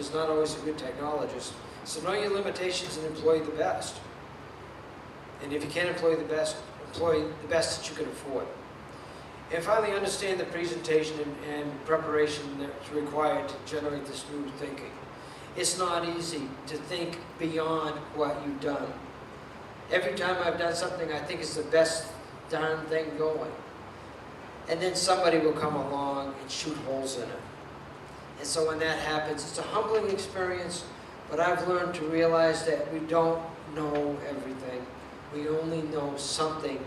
is not always a good technologist. So know your limitations and employ the best. And if you can't employ the best that you can afford. And finally, understand the presentation and preparation that's required to generate this new thinking. It's not easy to think beyond what you've done. Every time I've done something, I think it's the best darn thing going. And then somebody will come along and shoot holes in it. And so when that happens, it's a humbling experience, but I've learned to realize that we don't know everything. We only know something.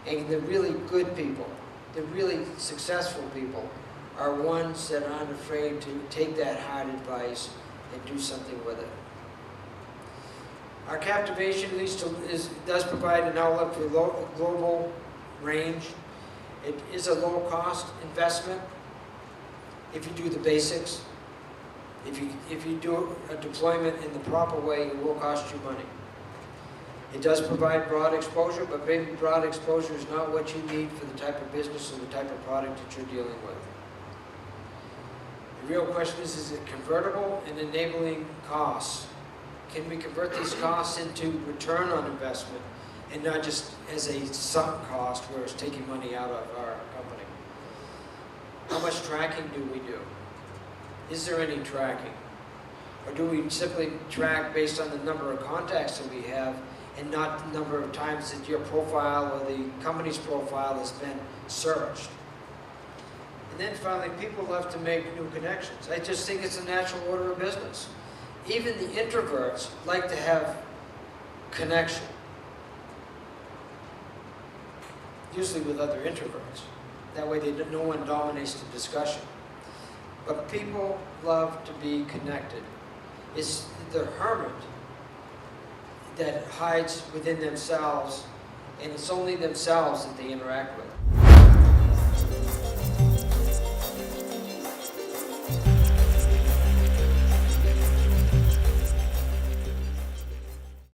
And the really good people, the really successful people, are ones that aren't afraid to take that hard advice and do something with it. Our captivation does provide an outlet for global range. It is a low-cost investment if you do the basics. If you do a deployment in the proper way, it will cost you money. It does provide broad exposure, but maybe broad exposure is not what you need for the type of business or the type of product that you're dealing with. The real question is it convertible and enabling costs? Can we convert these costs into return on investment and not just as a sunk cost where it's taking money out of our company? How much tracking do we do? Is there any tracking? Or do we simply track based on the number of contacts that we have and not the number of times that your profile or the company's profile has been searched? And then finally, people love to make new connections. I just think it's a natural order of business. Even the introverts like to have connection, usually with other introverts. That way no one dominates the discussion. But people love to be connected. It's the hermit that hides within themselves, and it's only themselves that they interact with.